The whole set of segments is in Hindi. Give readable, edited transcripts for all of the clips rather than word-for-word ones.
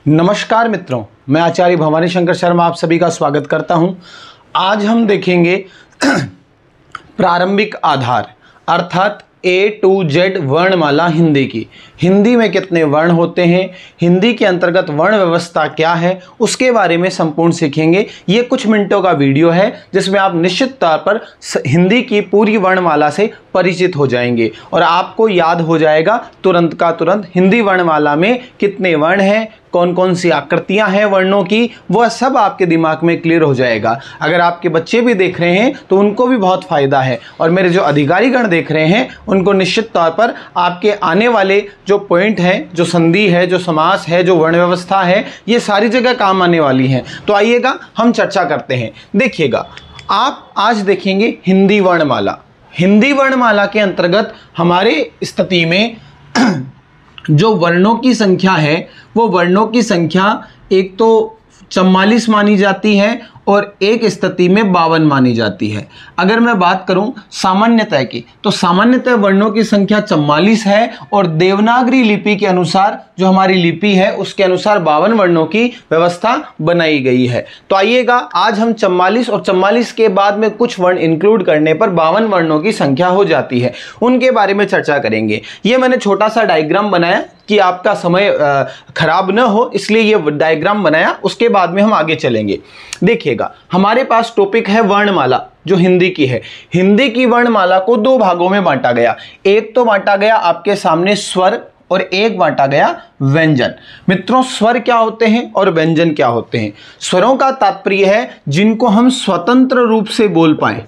नमस्कार मित्रों, मैं आचार्य भवानी शंकर शर्मा आप सभी का स्वागत करता हूं। आज हम देखेंगे प्रारंभिक आधार अर्थात A to Z वर्णमाला हिंदी की। हिंदी में कितने वर्ण होते हैं, हिंदी के अंतर्गत वर्ण व्यवस्था क्या है, उसके बारे में संपूर्ण सीखेंगे। ये कुछ मिनटों का वीडियो है जिसमें आप निश्चित तौर पर हिंदी की पूरी वर्णमाला से परिचित हो जाएंगे और आपको याद हो जाएगा तुरंत का तुरंत हिंदी वर्णमाला में कितने वर्ण हैं, कौन कौन सी आकृतियां हैं वर्णों की, वह सब आपके दिमाग में क्लियर हो जाएगा। अगर आपके बच्चे भी देख रहे हैं तो उनको भी बहुत फ़ायदा है और मेरे जो अधिकारीगण देख रहे हैं उनको निश्चित तौर पर आपके आने वाले जो पॉइंट हैं, जो संधि है, जो समास है, जो वर्ण व्यवस्था है, ये सारी जगह काम आने वाली हैं। तो आइएगा हम चर्चा करते हैं। देखिएगा, आप आज देखेंगे हिंदी वर्णमाला। हिंदी वर्णमाला के अंतर्गत हमारे स्थिति में जो वर्णों की संख्या है वो वर्णों की संख्या एक तो 44 मानी जाती है और एक स्थिति में 52 मानी जाती है। अगर मैं बात करूं सामान्यतः की तो सामान्यतः वर्णों की संख्या 44 है और देवनागरी लिपि के अनुसार जो हमारी लिपि है उसके अनुसार 52 वर्णों की व्यवस्था बनाई गई है। तो आइएगा, आज हम 44 और 44 के बाद में कुछ वर्ण इंक्लूड करने पर 52 वर्णों की संख्या हो जाती है, उनके बारे में चर्चा करेंगे। ये मैंने छोटा सा डायग्राम बनाया कि आपका समय खराब न हो, इसलिए ये डायग्राम बनाया, उसके बाद में हम आगे चलेंगे। देखिएगा, हमारे पास टॉपिक है वर्णमाला जो हिंदी की है। हिंदी की वर्णमाला को दो भागों में बांटा गया। एक तो बांटा गया आपके सामने स्वर और एक बांटा गया व्यंजन। मित्रों, स्वर क्या होते हैं और व्यंजन क्या होते हैं? स्वरों का तात्पर्य है जिनको हम स्वतंत्र रूप से बोल पाए।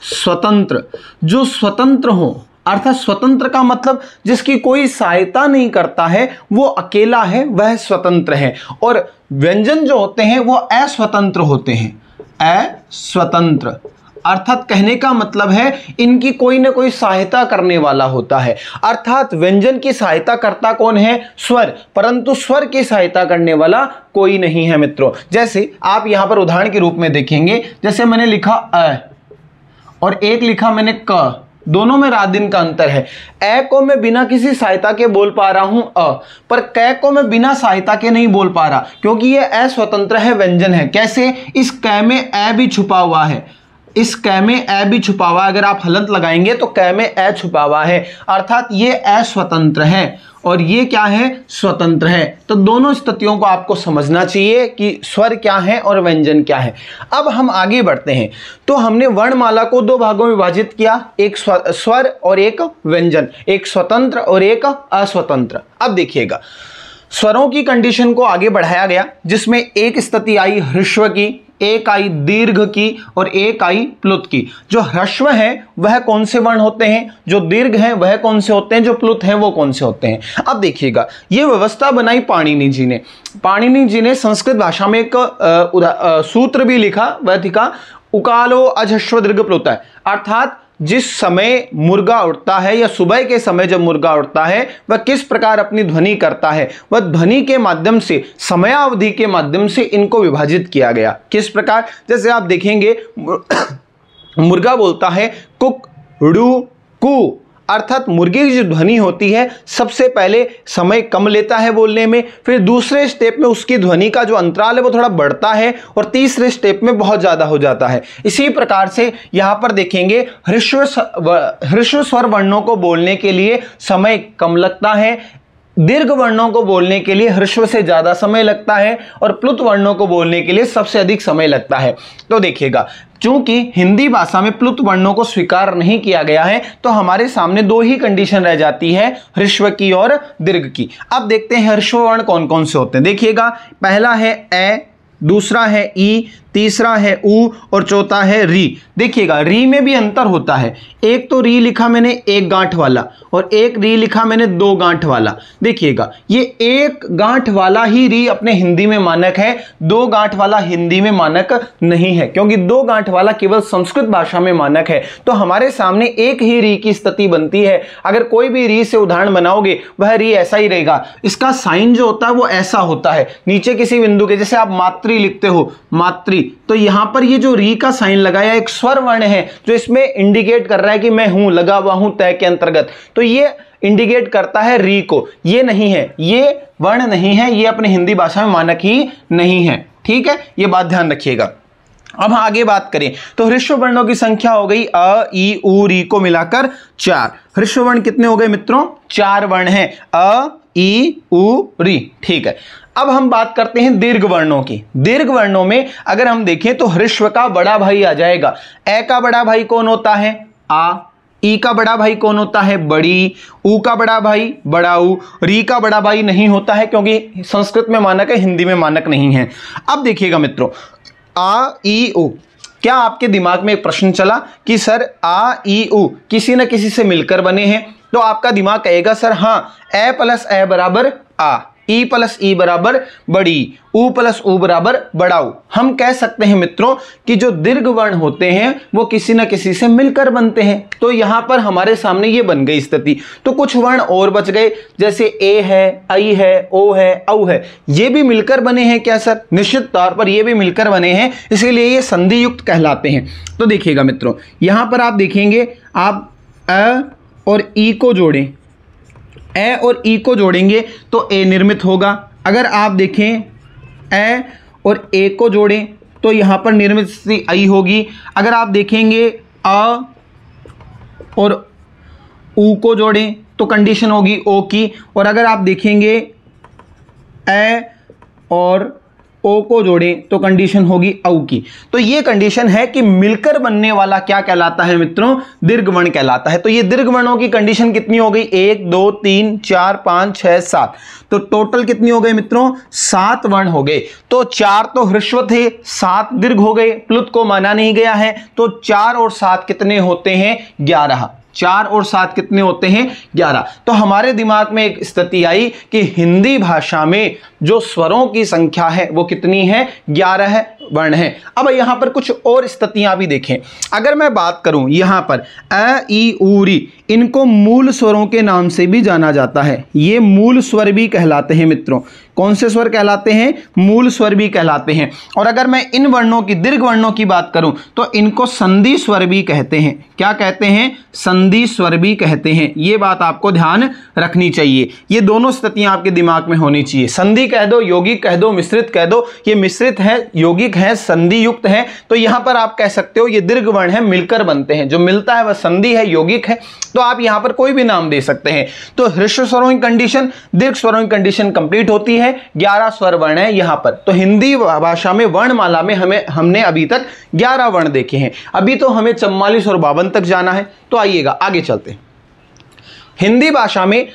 स्वतंत्र, जो स्वतंत्र हो, अर्थात स्वतंत्र का मतलब जिसकी कोई सहायता नहीं करता है, वो अकेला है, वह स्वतंत्र है। और व्यंजन जो होते हैं वो अस्वतंत्र होते हैं। अस्वतंत्र अर्थात कहने का मतलब है इनकी कोई ना कोई सहायता करने वाला होता है। अर्थात व्यंजन की सहायता करता कौन है? स्वर, परंतु स्वर की सहायता करने वाला कोई नहीं है। मित्रों, जैसे आप यहां पर उदाहरण के रूप में देखेंगे, जैसे मैंने लिखा अ और एक लिखा मैंने क, दोनों में रात दिन का अंतर है। ए को मैं बिना किसी सहायता के बोल पा रहा हूं अ, पर क को मैं बिना सहायता के नहीं बोल पा रहा क्योंकि ये अस्वतंत्र है, व्यंजन है। कैसे? इस क में ए भी छुपा हुआ है, इस क में ए भी छुपा हुआ है। अगर आप हलंत लगाएंगे तो क में ए छुपा हुआ है, अर्थात ये अस्वतंत्र है और ये क्या है? स्वतंत्र है। तो दोनों स्थितियों को आपको समझना चाहिए कि स्वर क्या है और व्यंजन क्या है। अब हम आगे बढ़ते हैं। तो हमने वर्णमाला को दो भागों में विभाजित किया, एक स्वर और एक व्यंजन, एक स्वतंत्र और एक अस्वतंत्र। अब देखिएगा, स्वरों की कंडीशन को आगे बढ़ाया गया जिसमें एक स्थिति आई ह्रस्व की, एक आई दीर्घ की और एक आई प्लुत की। जो ह्रस्व है वह कौन से वर्ण होते हैं, जो दीर्घ है वह कौन से होते हैं, जो प्लुत है वो कौन से होते हैं। अब देखिएगा, ये व्यवस्था बनाई पाणिनि जी ने। पाणिनि जी ने संस्कृत भाषा में एक सूत्र भी लिखा, वह लिखा उकालो अजह्रस्व दीर्घ प्लुत है। अर्थात जिस समय मुर्गा उड़ता है या सुबह के समय जब मुर्गा उड़ता है वह किस प्रकार अपनी ध्वनि करता है, वह ध्वनि के माध्यम से, समयावधि के माध्यम से इनको विभाजित किया गया। किस प्रकार? जैसे आप देखेंगे मुर्गा बोलता है कुक डू कू, अर्थात मुर्गे की जो ध्वनि होती है सबसे पहले समय कम लेता है बोलने में, फिर दूसरे स्टेप में उसकी ध्वनि का जो अंतराल है वो थोड़ा बढ़ता है और तीसरे स्टेप में बहुत ज़्यादा हो जाता है। इसी प्रकार से यहाँ पर देखेंगे ह्रस्व स्वर वर्णों को बोलने के लिए समय कम लगता है, दीर्घ वर्णों को बोलने के लिए ह्रस्व से ज्यादा समय लगता है और प्लुत वर्णों को बोलने के लिए सबसे अधिक समय लगता है। तो देखिएगा, चूंकि हिंदी भाषा में प्लुत वर्णों को स्वीकार नहीं किया गया है तो हमारे सामने दो ही कंडीशन रह जाती है, ह्रस्व की और दीर्घ की। अब देखते हैं ह्रस्व वर्ण कौन कौन से होते हैं। देखिएगा, पहला है ए, दूसरा है ई, तीसरा है ऊ और चौथा है री। देखिएगा, री में भी अंतर होता है। एक तो री लिखा मैंने एक गांठ वाला और एक री लिखा मैंने दो गांठ वाला। देखिएगा, ये एक गांठ वाला ही री अपने हिंदी में मानक है, दो गांठ वाला हिंदी में मानक नहीं है, क्योंकि दो गांठ वाला केवल संस्कृत भाषा में मानक है। तो हमारे सामने एक ही री की स्थिति बनती है। अगर कोई भी री से उदाहरण बनाओगे वह री ऐसा ही रहेगा, इसका साइन जो होता है वो ऐसा होता है नीचे किसी बिंदु के, जैसे आप मातृ लिखते हो मातृ, तो यहां पर ये जो री का साइन लगाया एक स्वर वर्ण है जो इसमें इंडिकेट कर रहा है कि मैं हूं, लगा हुआ हूं तय के अंतर्गत। तो ये इंडिकेट करता है री को। ये नहीं है, ये वर्ण नहीं है, ये अपनी हिंदी भाषा में मानक ही नहीं है। ठीक है, ये बात ध्यान रखिएगा। अब आगे बात करें तो ह्रस्व वर्णों की संख्या हो गई अ, ई, उ, री को मिलाकर 4। ह्रस्व वर्ण कितने हो गए मित्रों? 4 वर्ण हैं, अ, ई, उ, री। ठीक है, अब हम बात करते हैं दीर्घ वर्णों की। दीर्घ वर्णों में अगर हम देखें तो ह्रस्व का बड़ा भाई आ जाएगा। ए का बड़ा भाई कौन होता है? आ। ई का बड़ा भाई कौन होता है? बड़ी। उ का बड़ा भाई बड़ा उ। री का बड़ा भाई नहीं होता है क्योंकि संस्कृत में मानक है, हिंदी में मानक नहीं है। अब देखिएगा मित्रों, आ, ई, उ, क्या आपके दिमाग में एक प्रश्न चला कि सर आ, ई, उ किसी न किसी से मिलकर बने हैं? तो आपका दिमाग कहेगा सर हाँ, ए प्लस ए बराबर आ, ई प्लस ई बराबर बड़ी, उ प्लस उ बराबर बड़ा उ। हम कह सकते हैं मित्रों कि जो दीर्घ वर्ण होते हैं वो किसी न किसी से मिलकर बनते हैं। तो यहां पर हमारे सामने ये बन गई स्थिति। तो कुछ वर्ण और बच गए, जैसे ए है, आई है, ओ है, औ है, ये भी मिलकर बने हैं क्या सर? निश्चित तौर पर ये भी मिलकर बने हैं, इसीलिए ये संधि युक्त कहलाते हैं। तो देखिएगा मित्रों, यहां पर आप देखेंगे, आप अ और ई को जोड़ें, ए और ई को जोड़ेंगे तो ए निर्मित होगा। अगर आप देखें ए और ए को जोड़ें तो यहां पर निर्मित स्थिति आई होगी। अगर आप देखेंगे अ और उ को जोड़ें तो कंडीशन होगी ओ की। और अगर आप देखेंगे ए और ओ को जोड़ें तो कंडीशन होगी औ की। तो ये कंडीशन है कि मिलकर बनने वाला क्या कहलाता है मित्रों? दीर्घ वर्ण कहलाता है। तो ये दीर्घ वर्णों की कंडीशन कितनी हो गई? 1 2 3 4 5 6 7। तो टोटल कितनी हो गई मित्रों? 7 वर्ण हो गए। तो 4 तो ह्रस्व थे, 7 दीर्घ हो गए, प्लुत को माना नहीं गया है। तो 4 और 7 कितने होते हैं? 11। 4 और 7 कितने होते हैं? 11। तो हमारे दिमाग में एक स्थिति आई कि हिंदी भाषा में जो स्वरों की संख्या है वो कितनी है? 11 वर्ण है। अब यहां पर कुछ और स्थितियां भी देखें। अगर मैं बात करूं यहां पर अ, ई, उ, री, इनको मूल स्वरों के नाम से भी जाना जाता है। ये मूल स्वर भी कहलाते हैं मित्रों। कौन से स्वर कहलाते हैं? मूल स्वर भी कहलाते हैं। और अगर मैं इन वर्णों की, दीर्घ वर्णों की बात करूं तो इनको संधि स्वर भी कहते हैं। क्या कहते हैं? संधि स्वर भी कहते हैं। ये बात आपको ध्यान रखनी चाहिए। ये दोनों स्थितियां आपके दिमाग में होनी चाहिए। संधि कह दो, यौगिक कह दो, मिश्रित कह दो। ये मिश्रित है, यौगिक है, संधि युक्त है। तो यहां पर आप कह सकते हो ये दीर्घ वर्ण है, मिलकर बनते हैं। जो मिलता है वह संधि है, यौगिक है। तो आप यहां पर कोई भी नाम दे सकते हैं। तो ह्रस्व स्वरों की कंडीशन, दीर्घ स्वरों की कंडीशन कंप्लीट होती है। 11 स्वर वर्ण है यहां पर। तो हिंदी भाषा में वर्णमाला में हमने अभी तक 11 वर्ण देखे हैं। अभी तो हमें 44 और 52 तक जाना है। तो आइएगा आगे चलते हैं। हिंदी भाषा में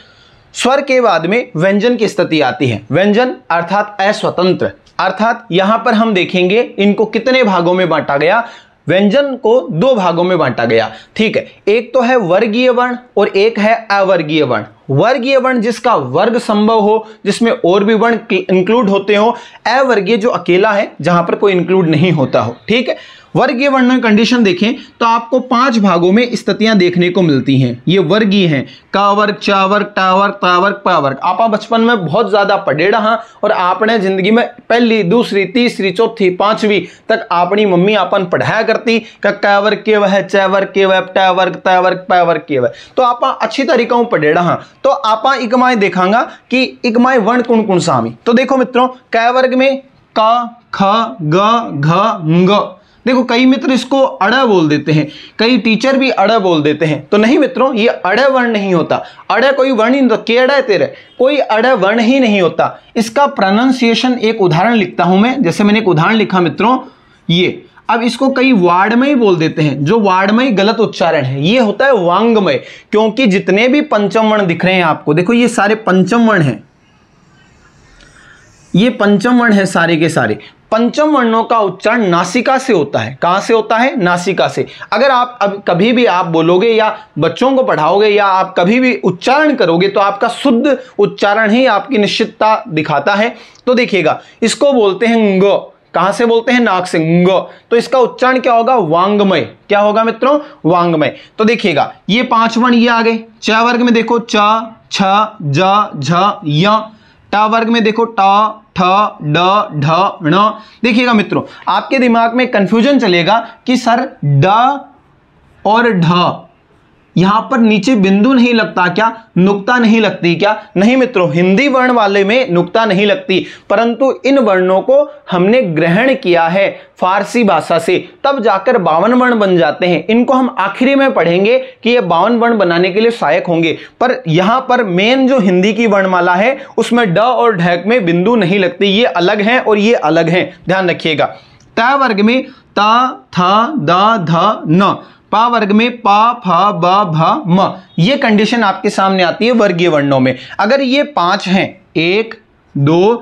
स्वर के बाद में व्यंजन की स्थिति आती है। व्यंजन अर्थात अस्वतंत्र, अर्थात यहां पर हम देखेंगे इनको कितने भागों में बांटा गया। व्यंजन को 2 भागों में बांटा गया। ठीक है, एक तो है वर्गीय वर्ण और एक है अवर्गीय वर्ण। वर्गीय वर्ण जिसका वर्ग संभव हो, जिसमें और भी वर्ण इंक्लूड होते हो। अवर्गीय जो अकेला है, जहां पर कोई इंक्लूड नहीं होता हो। ठीक है, वर्गीय वर्णों की कंडीशन देखें तो आपको 5 भागों में स्थितियां देखने को मिलती हैं। ये वर्गीय हैं, का वर्ग, चा वर्ग, टा वर्ग, ता वर्ग, पा वर्ग। आप बचपन में बहुत ज्यादा पढ़े रहा और आपने जिंदगी में पहली, दूसरी, तीसरी, चौथी, 5वीं तक अपनी मम्मी आपन पढ़ाया करती का वर्ग के वह, चा वर्ग के वह, टा वर्ग, ता वर्ग, पा वर्ग के वह। तो आप अच्छी तरीका से पढ़े रहा। तो आप इकमाएं देखांगा कि इकमाएं वर्ण कौन कौन सा आमी। तो देखो मित्रों, क वर्ग में का, ख, ग, घ, ङ। देखो कई मित्र इसको अड़ बोल देते हैं, कई टीचर भी अड़ बोल देते हैं। तो नहीं मित्रों, ये अड़ वर्ण नहीं होता। अड़ कोई वर्ण ही नहीं होता। के अड़ तेरे, कोई अड़ वर्ण ही नहीं होता। इसका प्रोनाउंसिएशन एक उदाहरण लिखता हूं मैं। जैसे मैंने एक उदाहरण लिखा मित्रों, ये अब इसको कई वार्डमय बोल देते हैं। जो वार्डमय गलत उच्चारण है, ये होता है वांगमय। क्योंकि जितने भी पंचम वर्ण दिख रहे हैं आपको, देखो ये सारे पंचम वर्ण हैं। ये पंचम वर्ण है सारे के सारे। पंचम वर्णों का उच्चारण नासिका से होता है। कहां से होता है? नासिका से। अगर आप अब कभी भी आप बोलोगे या बच्चों को पढ़ाओगे या आप कभी भी उच्चारण करोगे तो आपका शुद्ध उच्चारण ही आपकी निश्चितता दिखाता है। तो देखिएगा, इसको बोलते हैं ग। कहां से बोलते हैं? नाक से, ग। तो इसका उच्चारण क्या होगा? वांगमय। क्या होगा मित्रों? वांगमय। तो देखिएगा, ये 5 वर्ण ये आ गए। च वर्ग में देखो च, छ, ज, झ, य। टा वर्ग में देखो टा, ठ, ड, ढ, ण। देखिएगा मित्रों, आपके दिमाग में कंफ्यूजन चलेगा कि सर ड और ढ यहां पर नीचे बिंदु नहीं लगता क्या, नुक्ता नहीं लगती क्या? नहीं मित्रों, हिंदी वर्ण वाले में नुक्ता नहीं लगती, परंतु इन वर्णों को हमने ग्रहण किया है फारसी भाषा से, तब जाकर 52 वर्ण बन जाते हैं। इनको हम आखिरी में पढ़ेंगे कि ये 52 वर्ण बनाने के लिए सहायक होंगे, पर यहां पर मेन जो हिंदी की वर्णमाला है उसमें ड और ढक में बिंदु नहीं लगती, ये अलग हैं और ये अलग हैं, ध्यान रखिएगा। त वर्ग में ता, था, दा, ध, न, पा वर्ग में पा, फ, ब, भ, म, ये कंडीशन आपके सामने आती है वर्गीय वर्णों में। अगर ये 5 हैं, 1 2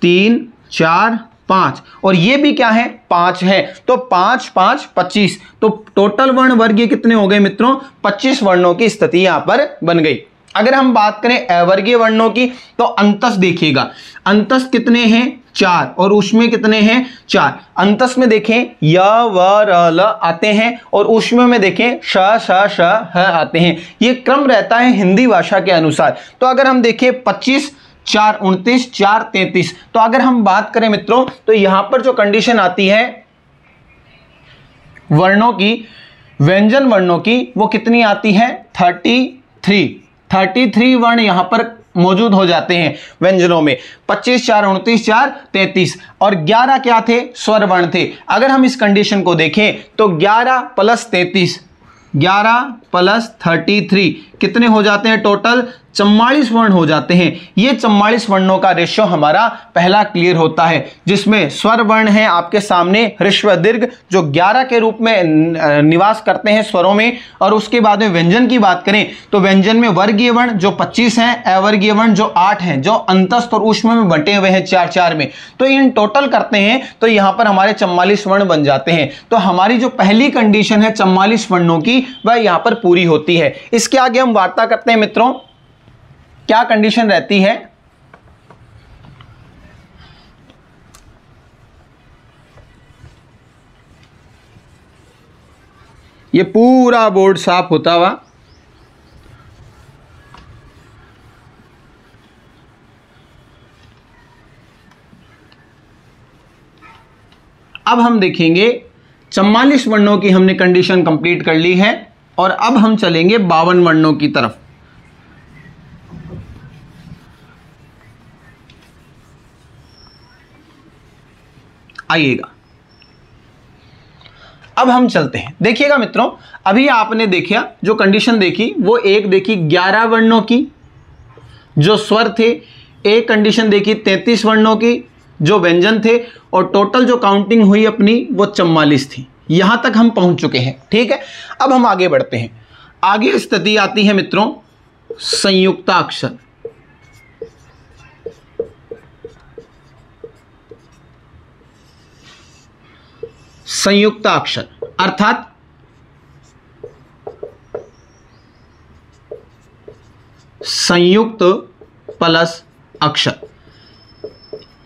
3 4 5, और ये भी क्या है 5 है, तो 5 5 25, तो टोटल वर्ण वर्गीय कितने हो गए मित्रों? 25 वर्णों की स्थिति यहां पर बन गई। अगर हम बात करें अवर्गीय वर्णों की, तो अंतस देखिएगा, अंतस कितने हैं? 4, और ऊष्मे कितने हैं? 4। अंतस में देखें य, व, र, ल आते हैं, और ऊष्मे में देखें श, श, श, ह आते हैं। ये क्रम रहता है हिंदी भाषा के अनुसार। तो अगर हम देखें 25 4 29 4 33, तो अगर हम बात करें मित्रों, तो यहां पर जो कंडीशन आती है वर्णों की, व्यंजन वर्णों की, वो कितनी आती है? 33 वर्ण यहां पर मौजूद हो जाते हैं व्यंजनों में। 25 4 29 4 33, और 11 क्या थे? स्वर वर्ण थे। अगर हम इस कंडीशन को देखें तो 11 + 33, 11 + 33 कितने हो जाते हैं? टोटल 44 वर्ण हो जाते हैं। ये 44 वर्णों का रेशियो हमारा पहला क्लियर होता है, जिसमें स्वर वर्ण है आपके सामने ह्रस्व दीर्घ, जो 11 के रूप में निवास करते हैं स्वरों में। और उसके बाद में व्यंजन की बात करें तो व्यंजन में वर्गीय वर्ण जो 25 हैं, अवर्गीय वर्ण जो 8 हैं, जो अंतस्थ और ऊष्म में बंटे हुए हैं 4 4 में। तो इन टोटल करते हैं तो यहां पर हमारे 44 वर्ण बन जाते हैं। तो हमारी जो पहली कंडीशन है 44 वर्णों की, वह यहां पर पूरी होती है। इसके आगे हम वार्ता करते हैं मित्रों, क्या कंडीशन रहती है? ये पूरा बोर्ड साफ होता हुआ अब हम देखेंगे 44 वर्णों की हमने कंडीशन कंप्लीट कर ली है, और अब हम चलेंगे 52 वर्णों की तरफ। आइएगा, अब हम चलते हैं। देखिएगा मित्रों, अभी आपने देखा जो कंडीशन देखी वो एक देखी 11 वर्णों की जो स्वर थे, एक कंडीशन देखी 33 वर्णों की जो व्यंजन थे, और टोटल जो काउंटिंग हुई अपनी वो 44 थी। यहां तक हम पहुंच चुके हैं, ठीक है। अब हम आगे बढ़ते हैं। आगे स्थिति आती है मित्रों संयुक्ताक्षर। संयुक्ताक्षर अर्थात संयुक्त प्लस अक्षर।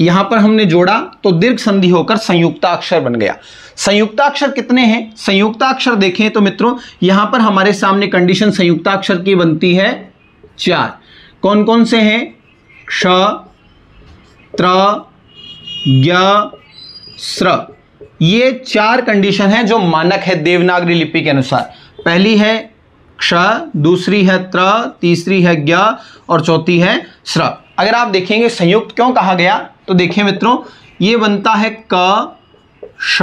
यहां पर हमने जोड़ा तो दीर्घ संधि होकर संयुक्ताक्षर बन गया। संयुक्ताक्षर कितने हैं? संयुक्ताक्षर देखें तो मित्रों यहां पर हमारे सामने कंडीशन संयुक्ताक्षर की बनती है 4। कौन कौन से हैं? क्ष, त्र, ज्ञ, स्र। ये 4 कंडीशन है जो मानक है देवनागरी लिपि के अनुसार। पहली है क्ष, दूसरी है त्र, तीसरी है ज्ञ और चौथी है स्र। अगर आप देखेंगे संयुक्त क्यों कहा गया तो देखिए मित्रों, ये बनता है क, श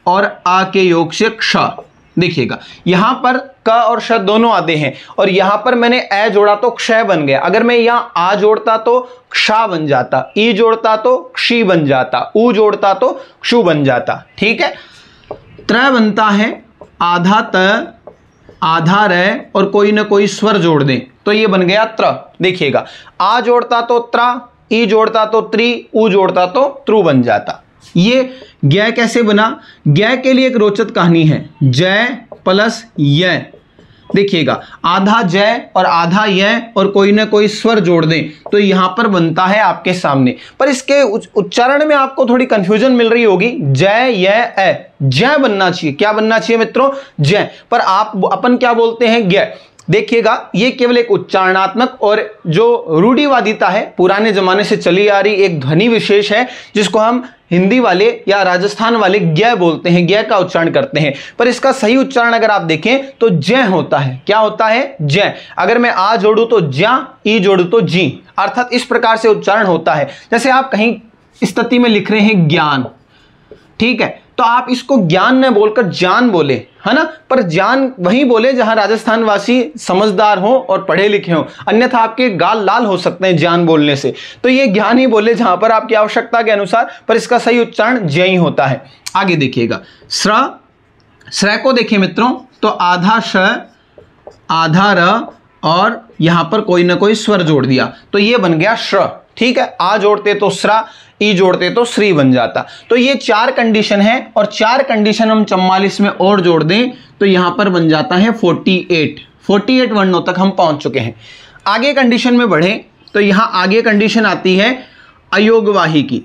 और आ के योग से क्ष। देखिएगा यहां पर क और श दोनों आते हैं, और यहां पर मैंने ए जोड़ा तो क्षय बन गया। अगर मैं यहां आ जोड़ता तो क्षा बन जाता, ई जोड़ता तो क्षी बन जाता, उ जोड़ता तो क्षु बन जाता, ठीक है। त्र बनता है आधा त, आधा र और कोई ना कोई स्वर जोड़ दें तो ये बन गया त्र। देखिएगा आ जोड़ता तो त्रा, ई जोड़ता तो त्रि, उ जोड़ता तो त्रु बन जाता। ये ज्ञ कैसे बना? ज्ञ के लिए एक रोचक कहानी है, जय प्लस य। देखिएगा आधा जय और आधा य और कोई ना कोई स्वर जोड़ दें तो यहां पर बनता है आपके सामने। पर इसके उच्चारण में आपको थोड़ी कंफ्यूजन मिल रही होगी। जय य ए, जय बनना चाहिए। क्या बनना चाहिए मित्रों? जय। पर आप अपन क्या बोलते हैं? ज्ञ। देखिएगा ये केवल एक उच्चारणात्मक और जो रूढ़िवादिता है, पुराने जमाने से चली आ रही एक ध्वनि विशेष है, जिसको हम हिंदी वाले या राजस्थान वाले ज्ञ बोलते हैं, ज्ञ का उच्चारण करते हैं। पर इसका सही उच्चारण अगर आप देखें तो जय होता है। क्या होता है? जय। अगर मैं आ जोड़ू तो ज्या, ई जोड़ू तो जी, अर्थात इस प्रकार से उच्चारण होता है। जैसे आप कहीं स्थिति में लिख रहे हैं ज्ञान, ठीक है, तो आप इसको ज्ञान न बोलकर जान बोले, है ना, पर जान वहीं बोले जहां राजस्थान वासी समझदार हो और पढ़े लिखे हो, अन्यथा आपके गाल लाल हो सकते हैं जान बोलने से। तो ये ज्ञान ही बोले जहां पर आपकी आवश्यकता के अनुसार, पर इसका सही उच्चारण जय ही होता है। आगे देखिएगा श्र को देखिए मित्रों, तो आधा श आधा र और यहां पर कोई ना कोई स्वर जोड़ दिया तो ये बन गया श्र, ठीक है। आ जोड़ते तो स्रा, ई जोड़ते तो श्री बन जाता। तो ये 4 कंडीशन है और 4 कंडीशन हम 44 में और जोड़ दें तो यहां पर बन जाता है 48 वर्णों तक हम पहुंच चुके हैं। आगे कंडीशन में बढ़े तो यहां आगे कंडीशन आती है अयोगवाही की।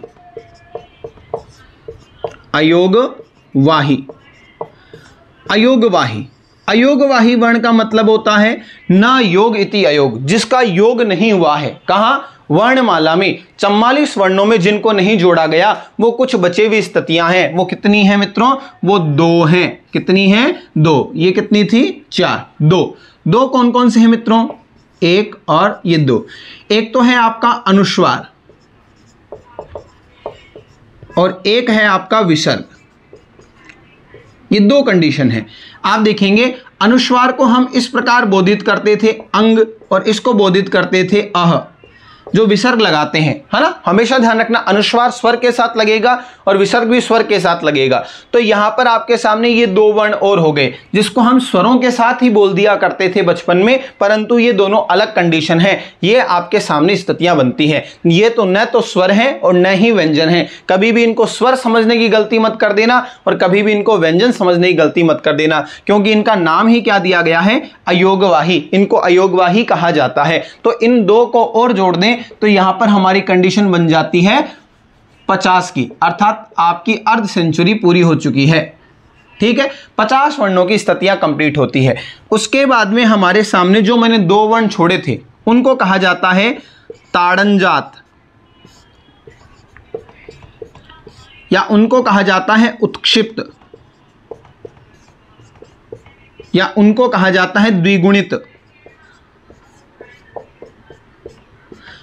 अयोगवाही वर्ण का मतलब होता है न योग इति अयोग, जिसका योग नहीं हुआ है। कहां? वर्णमाला में 44 वर्णों में जिनको नहीं जोड़ा गया वो कुछ बचे हुई स्थितियां हैं। वो कितनी हैं मित्रों? वो 2 हैं। कितनी हैं? 2। ये कितनी थी? 4। 2 कौन कौन से हैं मित्रों? 1 और ये 2। एक तो है आपका अनुस्वार और एक है आपका विसर्ग। ये 2 कंडीशन है। आप देखेंगे अनुस्वार को हम इस प्रकार बोधित करते थे अंग, और इसको बोधित करते थे अह, जो विसर्ग लगाते हैं, है ना। हमेशा ध्यान रखना अनुस्वार स्वर के साथ लगेगा और विसर्ग भी स्वर के साथ लगेगा। तो यहां पर आपके सामने ये 2 वर्ण और हो गए जिसको हम स्वरों के साथ ही बोल दिया करते थे बचपन में, परंतु ये दोनों अलग कंडीशन है। ये आपके सामने स्थितियां बनती हैं। ये तो न तो स्वर है और न ही व्यंजन है। कभी भी इनको स्वर समझने की गलती मत कर देना और कभी भी इनको व्यंजन समझने की गलती मत कर देना, क्योंकि इनका नाम ही क्या दिया गया है? अयोगवाही। इनको अयोगवाही कहा जाता है। तो इन 2 को और जोड़ दें तो यहां पर हमारी कंडीशन बन जाती है 50 की, अर्थात आपकी अर्ध सेंचुरी पूरी हो चुकी है, ठीक है। 50 वर्णों की स्थितियां कंप्लीट होती है। उसके बाद में हमारे सामने जो मैंने 2 वर्ण छोड़े थे उनको कहा जाता है ताड़नजात, या उनको कहा जाता है उत्क्षिप्त, या उनको कहा जाता है द्विगुणित।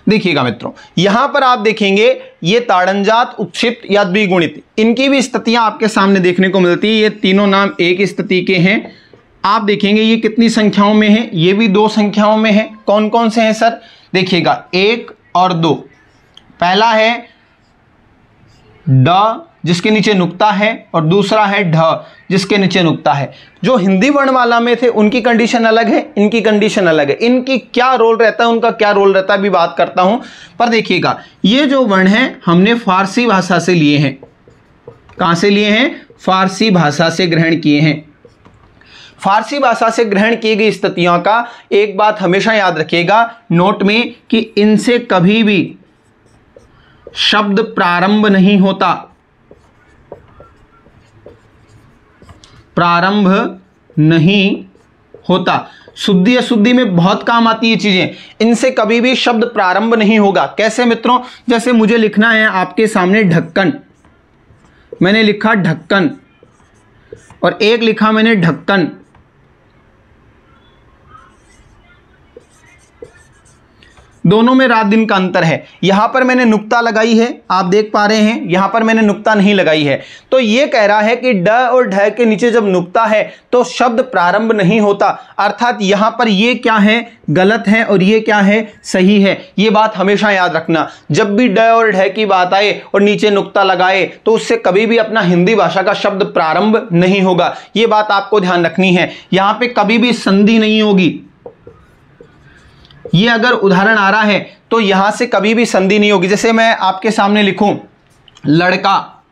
देखिएगा मित्रों, यहां पर आप देखेंगे ये ताड़नजात, उत्क्षिप्त या द्विगुणित, इनकी भी स्थितियां आपके सामने देखने को मिलती है। ये तीनों नाम एक स्थिति के हैं। आप देखेंगे ये कितनी संख्याओं में है? ये भी 2 संख्याओं में है। कौन कौन से हैं सर? देखिएगा 1 और 2। पहला है ड जिसके नीचे नुक्ता है और दूसरा है ढ जिसके नीचे नुक्ता है। जो हिंदी वर्णमाला में थे उनकी कंडीशन अलग है, इनकी कंडीशन अलग है। इनकी क्या रोल रहता है, उनका क्या रोल रहता है भी बात करता हूं। पर देखिएगा ये जो वर्ण है हमने फारसी भाषा से लिए हैं। कहां से लिए हैं? फारसी भाषा से ग्रहण किए हैं। फारसी भाषा से ग्रहण की गई स्थितियों का एक बात हमेशा याद रखिएगा नोट में कि इनसे कभी भी शब्द प्रारंभ नहीं होता। प्रारंभ नहीं होता। शुद्धि अशुद्धि में बहुत काम आती है चीजें। इनसे कभी भी शब्द प्रारंभ नहीं होगा। कैसे मित्रों? जैसे मुझे लिखना है आपके सामने ढक्कन, मैंने लिखा ढक्कन और एक लिखा मैंने ढक्कन। दोनों में रात दिन का अंतर है। यहां पर मैंने नुक्ता लगाई है, आप देख पा रहे हैं, यहां पर मैंने नुक्ता नहीं लगाई है। तो यह कह रहा है कि ड और ढ के नीचे जब नुक्ता है तो शब्द प्रारंभ नहीं होता। अर्थात यहां पर यह क्या है? गलत है और यह क्या है? सही है। यह बात हमेशा याद रखना। जब भी ड और ढ की बात आए और नीचे नुक्ता लगाए तो उससे कभी भी अपना हिंदी भाषा का शब्द प्रारंभ नहीं होगा। यह बात आपको ध्यान रखनी है। यहां पर कभी भी संधि नहीं होगी। ये अगर उदाहरण आ रहा है तो यहां से कभी भी संधि नहीं होगी। जैसे मैं आपके सामने लिखूं लड़का,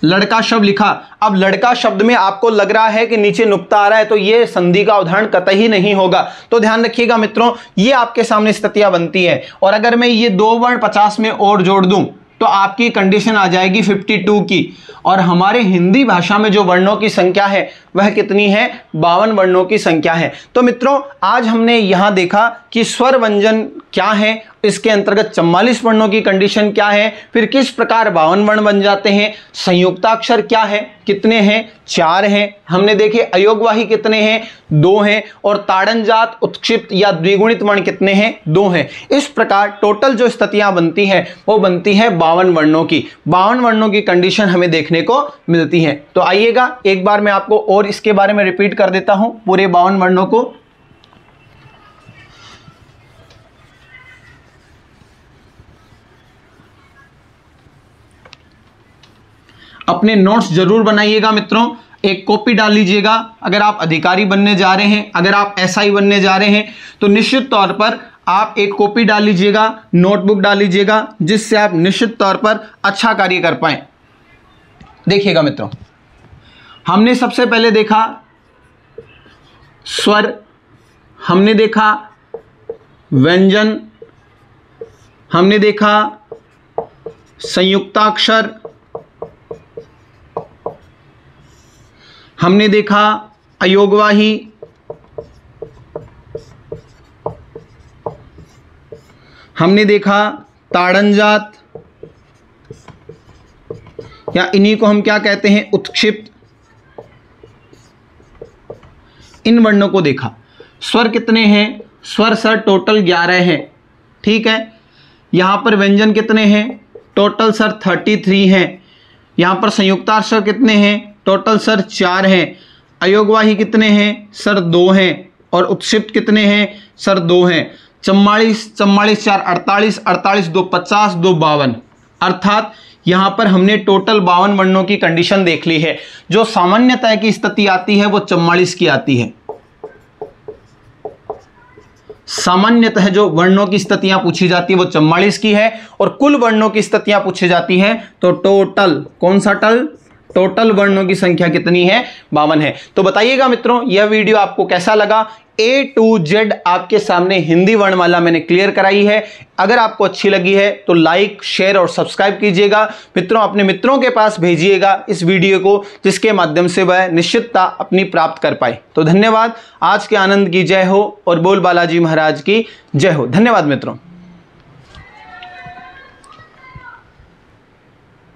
लड़का शब्द लिखा। अब लड़का शब्द में आपको लग रहा है कि नीचे नुक्ता आ रहा है तो ये संधि का उदाहरण कतई नहीं होगा। तो ध्यान रखिएगा मित्रों, ये आपके सामने स्थितियां बनती है। और अगर मैं ये 2 वर्ण 50 में और जोड़ दूं तो आपकी कंडीशन आ जाएगी 52 की। और हमारे हिंदी भाषा में जो वर्णों की संख्या है वह कितनी है? 52 वर्णों की संख्या है। तो मित्रों, आज हमने यहां देखा कि स्वर व्यंजन क्या है, इसके अंतर्गत 44 वर्णों की कंडीशन क्या है, फिर किस प्रकार 52 वर्ण बन जाते हैं, संयुक्ताक्षर क्या है, कितने हैं, 4 हैं, हमने देखे अयोगवाही कितने हैं, 2 हैं, और ताड़नजात, उत्क्षिप्त या द्विगुणित वर्ण कितने हैं, 2 हैं। इस प्रकार टोटल जो स्थितियां बनती है वो बनती है 52 वर्णों की। 52 वर्णों की कंडीशन हमें देखने को मिलती है। तो आइएगा एक बार मैं आपको और इसके बारे में रिपीट कर देता हूं, पूरे 52 वर्णों को। अपने नोट्स जरूर बनाइएगा मित्रों, एक कॉपी डाल लीजिएगा। अगर आप अधिकारी बनने जा रहे हैं, अगर आप एसआई बनने जा रहे हैं, तो निश्चित तौर पर आप एक कॉपी डाल लीजिएगा, नोटबुक डाल लीजिएगा, जिससे आप निश्चित तौर पर अच्छा कार्य कर पाएं। देखिएगा मित्रों, हमने सबसे पहले देखा स्वर, हमने देखा व्यंजन, हमने देखा संयुक्ताक्षर, हमने देखा अयोगवाही, हमने देखा ताड़नजात, या इन्हीं को हम क्या कहते हैं, उत्क्षिप्त। इन वर्णों को देखा। स्वर कितने हैं? स्वर सर टोटल 11 हैं, ठीक है। यहां पर व्यंजन कितने हैं? टोटल सर 33 हैं। यहां पर संयुक्ताक्षर कितने हैं? टोटल सर 4 हैं। अयोगवाही कितने हैं? सर 2 हैं। और उत्क्षिप्त कितने हैं? सर 2 हैं। 44 44 4 48, 48 2 50, 2 52। अर्थात यहां पर हमने टोटल 52 वर्णों की कंडीशन देख ली है। जो सामान्यतः की स्थिति आती है वो 44 की आती है। सामान्यतः जो वर्णों की स्थितियां पूछी जाती है वो 44 की है, और कुल वर्णों की स्थितियां पूछी जाती है तो टोटल, कौन सा टल? टोटल वर्णों की संख्या कितनी है? 52 है। तो बताइएगा मित्रों, यह वीडियो आपको कैसा लगा? A to Z आपके सामने हिंदी वर्णमाला मैंने क्लियर कराई है। अगर आपको अच्छी लगी है तो लाइक, शेयर और सब्सक्राइब कीजिएगा। मित्रों, अपने मित्रों के पास भेजिएगा इस वीडियो को, जिसके माध्यम से वह निश्चितता अपनी प्राप्त कर पाए। तो धन्यवाद। आज के आनंद की जय हो और बोल बालाजी महाराज की जय हो। धन्यवाद मित्रों।